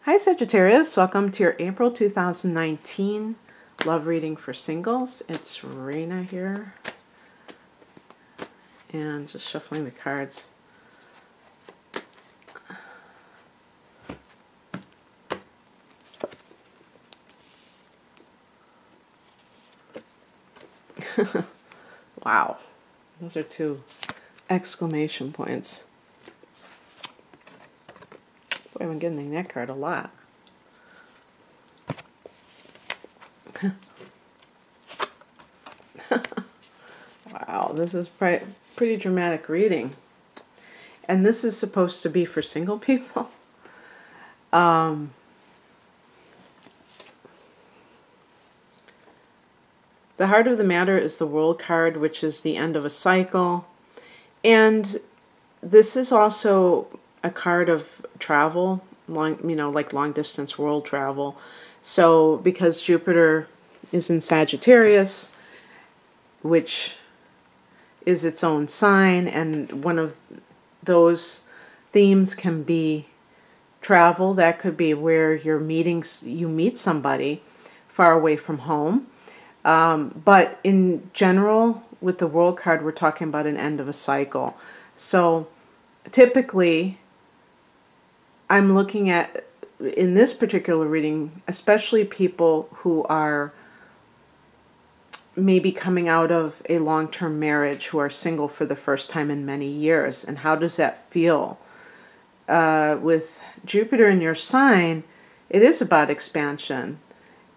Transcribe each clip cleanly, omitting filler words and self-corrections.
Hi Sagittarius, welcome to your April 2019 love reading for singles. It's Raina here and just shuffling the cards. Wow, those are two exclamation points. Boy, I've been getting that card a lot. Wow, this is pretty dramatic reading. And this is supposed to be for single people. The heart of the matter is the World card, which is the end of a cycle. And this is also a card of travel, like long distance world travel. So because Jupiter is in Sagittarius, which is its own sign, and one of those themes can be travel. That could be where you meet somebody far away from home. But in general, with the World card, we're talking about an end of a cycle. So typically, I'm looking at, in this particular reading, especially people who are maybe coming out of a long-term marriage, who are single for the first time in many years. And how does that feel? With Jupiter in your sign, it is about expansion.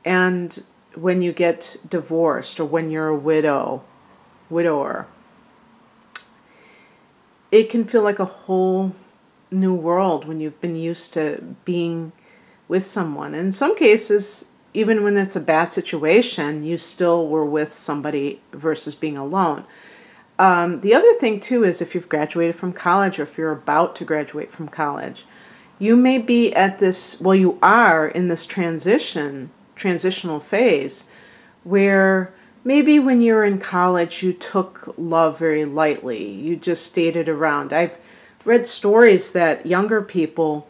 And when you get divorced or when you're a widower, it can feel like a whole new world when you've been used to being with someone. In some cases, even when it's a bad situation, you still were with somebody versus being alone. The other thing too is if you've graduated from college, or if you're about to graduate from college, you may be at this, well, you are in this transitional phase where maybe when you were in college, you took love very lightly. You just dated around. I've read stories that younger people,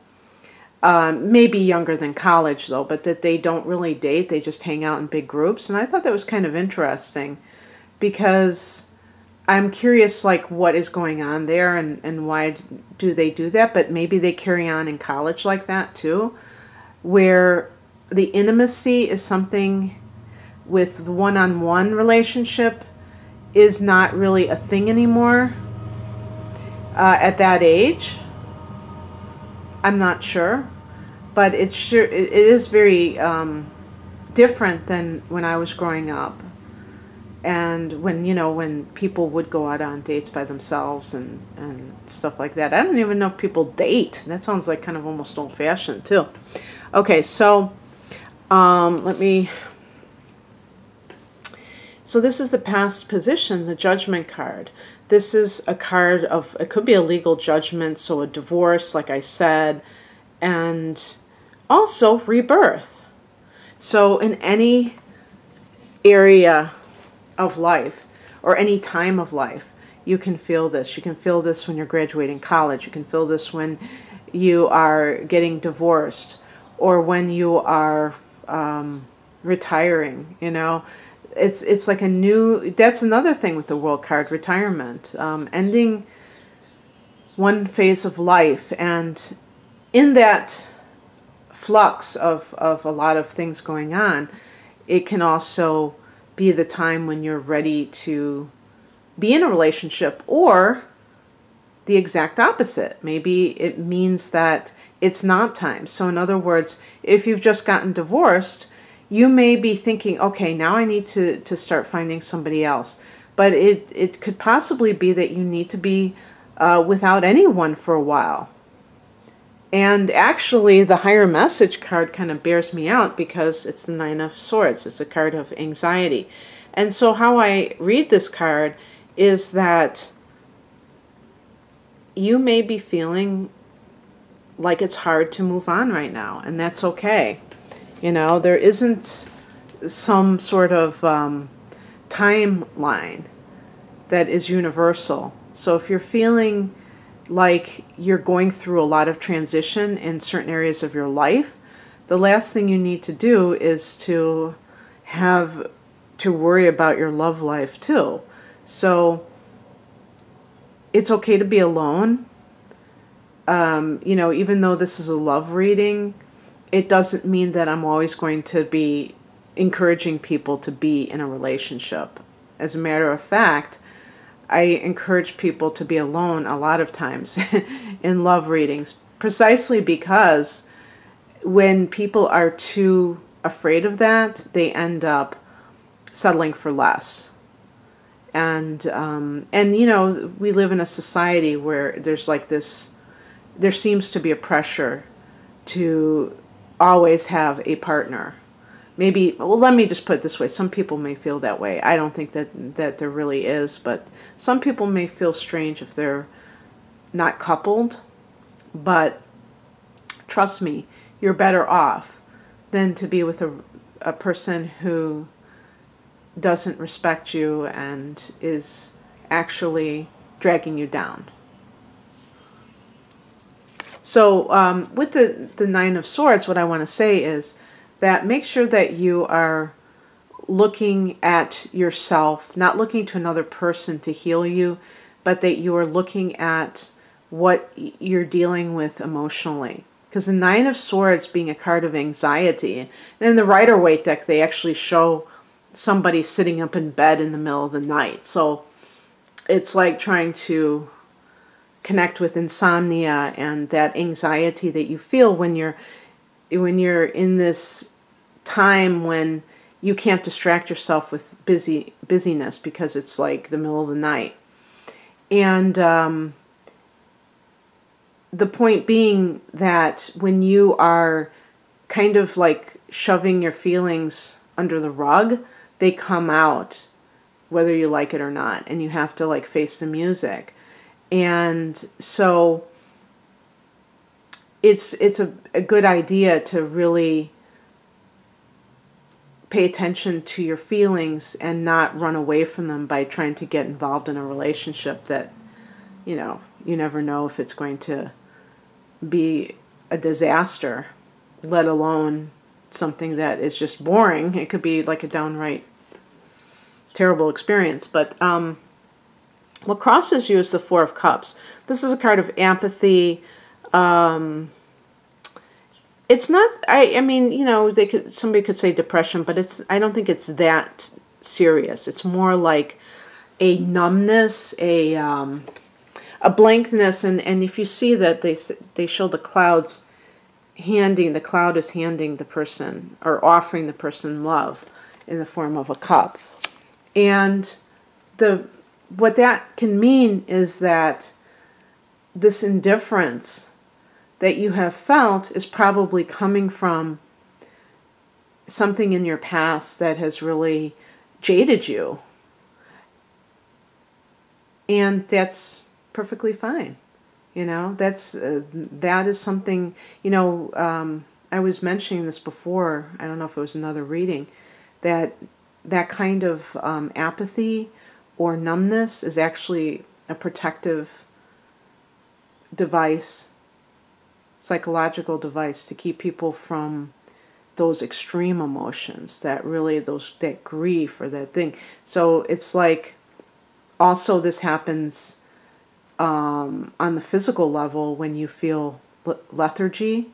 maybe younger than college though, but that they don't really date. They just hang out in big groups. And I thought that was kind of interesting because I'm curious, like, what is going on there and why do they do that? But maybe they carry on in college like that too, where the intimacy is something with the one-on-one relationship is not really a thing anymore at that age. I'm not sure, but it is very different than when I was growing up, and when people would go out on dates by themselves and stuff like that. I don't even know if people date. That sounds like kind of almost old-fashioned too. Okay, so so this is the past position, the Judgment card. This is a card of, it could be a legal judgment, so a divorce, like I said, and also rebirth. So in any area of life, or any time of life, you can feel this. You can feel this when you're graduating college. You can feel this when you are getting divorced, or when you are retiring, It's like a new, that's another thing with the World card, retirement, ending one phase of life. And in that flux of a lot of things going on, it can also be the time when you're ready to be in a relationship, or the exact opposite. Maybe it means that it's not time. So in other words, if you've just gotten divorced, you may be thinking, okay, now I need to start finding somebody else. But it could possibly be that you need to be without anyone for a while. And actually, the higher message card kind of bears me out because it's the Nine of Swords. It's a card of anxiety. And so how I read this card is that you may be feeling like it's hard to move on right now, and that's okay. There isn't some sort of timeline that is universal. So if you're feeling like you're going through a lot of transition in certain areas of your life, the last thing you need to do is to have to worry about your love life too. So it's okay to be alone. You know, even though this is a love reading, it doesn't mean that I'm always going to be encouraging people to be in a relationship. As a matter of fact, I encourage people to be alone a lot of times in love readings, precisely because when people are too afraid of that, they end up settling for less. And you know, we live in a society where there's like this, there seems to be a pressure to always have a partner. Maybe, well, let me just put it this way. Some people may feel that way. I don't think that there really is, but some people may feel strange if they're not coupled. But trust me, you're better off than to be with a person who doesn't respect you and is actually dragging you down. So with the Nine of Swords, what I want to say is that make sure that you are looking at yourself, not looking to another person to heal you, but that you are looking at what you're dealing with emotionally. Because the Nine of Swords being a card of anxiety, and in the Rider-Waite deck, they actually show somebody sitting up in bed in the middle of the night. So it's like trying to connect with insomnia and that anxiety that you feel when you're in this time when you can't distract yourself with busyness because it's like the middle of the night. And the point being that when you are kind of like shoving your feelings under the rug, they come out whether you like it or not, and you have to like face the music. And so it's a good idea to really pay attention to your feelings and not run away from them by trying to get involved in a relationship that, you know, you never know if it's going to be a disaster, let alone something that is just boring. It could be like a downright terrible experience. But what crosses you is the Four of Cups. This is a card of apathy. It's not, I mean, you know, somebody could say depression, but I don't think it's that serious. It's more like a numbness, a blankness, and if you see that they show the clouds the cloud is handing the person or offering the person love in the form of a cup. And what that can mean is that this indifference that you have felt is probably coming from something in your past that has really jaded you. And that's perfectly fine. You know, that is something, you know, I was mentioning this before, I don't know if it was another reading, that kind of apathy or numbness is actually a protective device, psychological device to keep people from those extreme emotions, that grief or that thing. So it's like, also this happens on the physical level when you feel lethargy.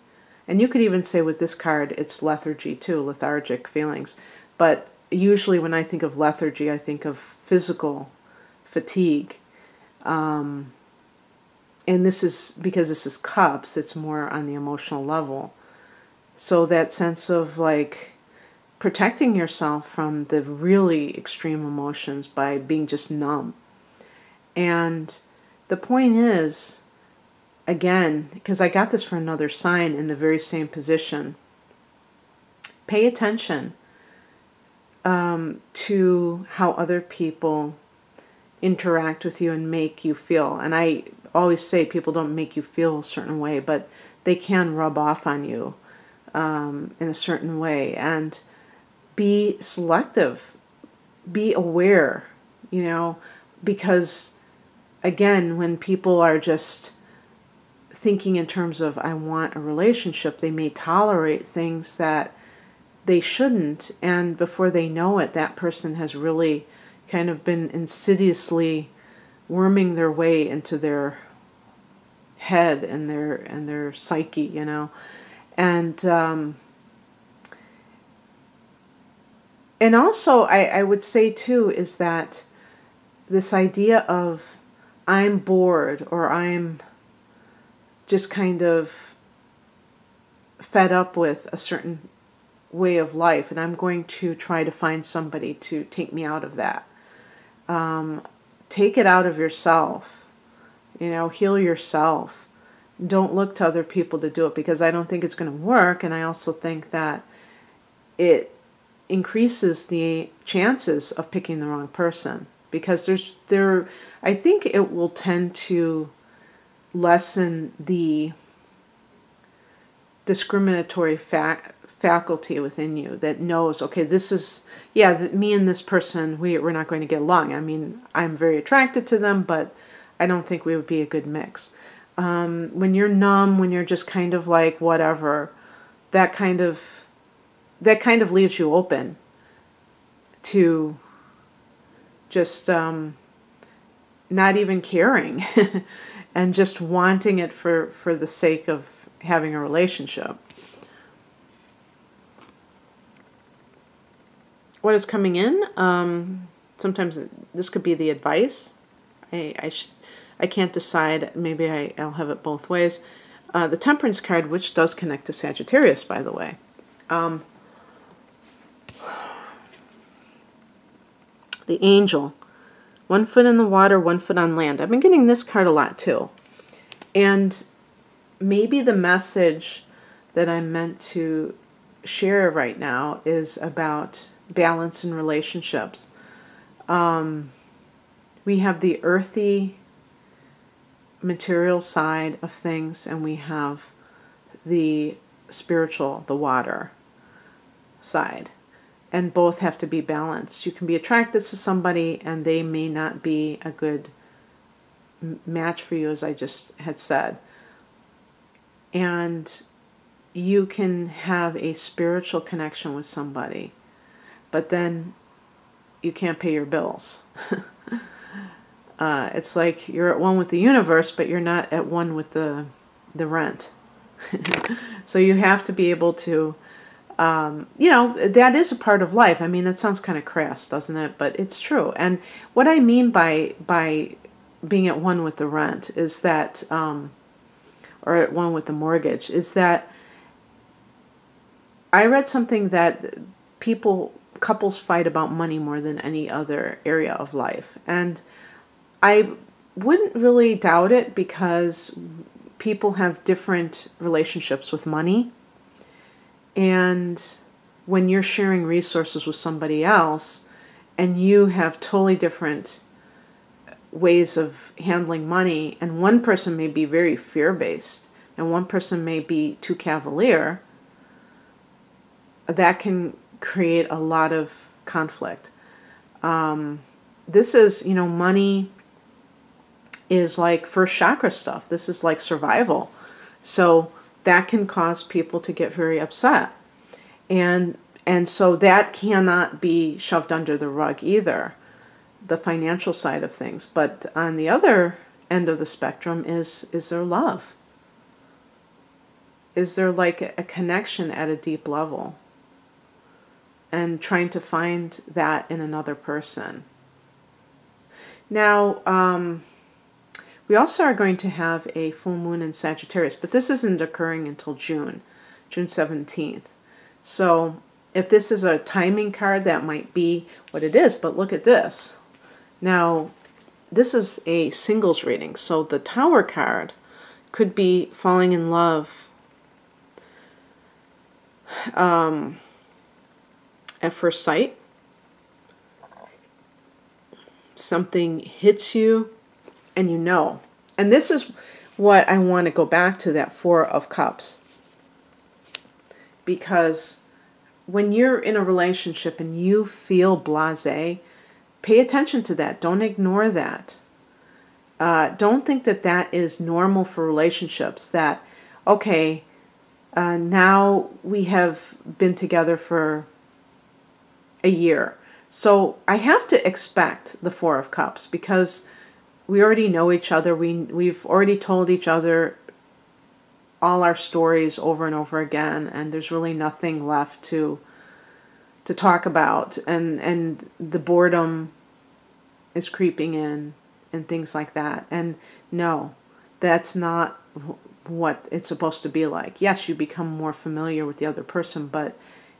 And you could even say with this card, it's lethargy too, lethargic feelings. But usually when I think of lethargy, I think of physical fatigue. And this is, because this is cups, it's more on the emotional level. So that sense of like protecting yourself from the really extreme emotions by being just numb. And the point is, again, because I got this for another sign in the very same position, pay attention to how other people interact with you and make you feel. And I always say people don't make you feel a certain way, but they can rub off on you in a certain way. And be selective, be aware, you know, because again, when people are just thinking in terms of, I want a relationship, they may tolerate things that they shouldn't, and before they know it, that person has really kind of been insidiously worming their way into their head and their psyche, you know. And also, I would say too, is that this idea of, I'm bored, or I'm just kind of fed up with a certain way of life, and I'm going to try to find somebody to take me out of that. Take it out of yourself, you know, heal yourself. Don't look to other people to do it, because I don't think it's going to work, and I also think that it increases the chances of picking the wrong person, because I think it will tend to lessen the discriminatory faculty within you that knows, okay, this is, me and this person, we're not going to get along. I mean, I'm very attracted to them, but I don't think we would be a good mix. When you're numb, when you're just kind of like whatever, that kind of leaves you open to just not even caring and just wanting it for the sake of having a relationship. What is coming in? Sometimes this could be the advice. I can't decide. Maybe I'll have it both ways. The Temperance card, which does connect to Sagittarius, by the way. The Angel. 1 foot in the water, 1 foot on land. I've been getting this card a lot too. And maybe the message that I'm meant to share right now is about balance in relationships. We have the earthy material side of things, and we have the spiritual, the water side. And both have to be balanced. You can be attracted to somebody and they may not be a good match for you, as I just had said. And you can have a spiritual connection with somebody, but then you can't pay your bills. It's like you're at one with the universe, but you're not at one with the rent. So you have to be able to, you know, that is a part of life. I mean, that sounds kind of crass, doesn't it? But it's true. And what I mean by being at one with the rent is that, or at one with the mortgage, is that I read something that couples fight about money more than any other area of life. And I wouldn't really doubt it, because people have different relationships with money. And when you're sharing resources with somebody else and you have totally different ways of handling money, and one person may be very fear-based and one person may be too cavalier, that can create a lot of conflict. This is, you know, money is like first chakra stuff. This is like survival. So that can cause people to get very upset. And so that cannot be shoved under the rug either, the financial side of things. But on the other end of the spectrum is there love? Is there like a connection at a deep level? And trying to find that in another person. Now, we also are going to have a full moon in Sagittarius, but this isn't occurring until June 17th. So if this is a timing card, that might be what it is, but look at this. Now, this is a singles reading, so the Tower card could be falling in love at first sight. Something hits you and you know. And this is what I want to go back to, that Four of Cups. Because when you're in a relationship and you feel blasé, pay attention to that. Don't ignore that. don't think that that is normal for relationships. That, okay, now we have been together for a year. So I have to expect the Four of Cups because we already know each other. We've already told each other all our stories over and over again, and there's really nothing left to talk about, and the boredom is creeping in and things like that. And no, that's not what it's supposed to be like. Yes, you become more familiar with the other person, but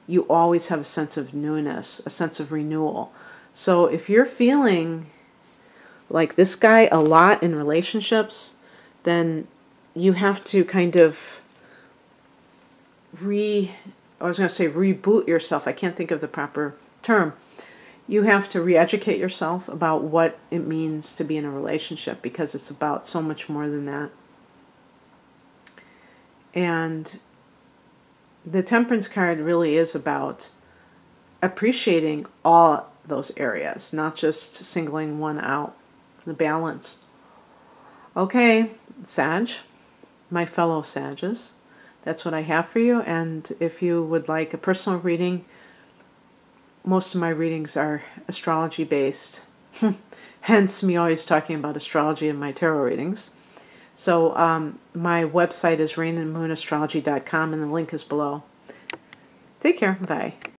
you always have a sense of newness, a sense of renewal. So if you're feeling like this guy a lot in relationships, then you have to kind of reboot yourself. I can't think of the proper term. You have to re-educate yourself about what it means to be in a relationship, because it's about so much more than that. And the Temperance card really is about appreciating all those areas, not just singling one out, the balance. Okay, Sag, my fellow Sages, that's what I have for you. And if you would like a personal reading, most of my readings are astrology based, hence me always talking about astrology in my tarot readings. So my website is rainandmoonastrology.com, and the link is below. Take care. Bye.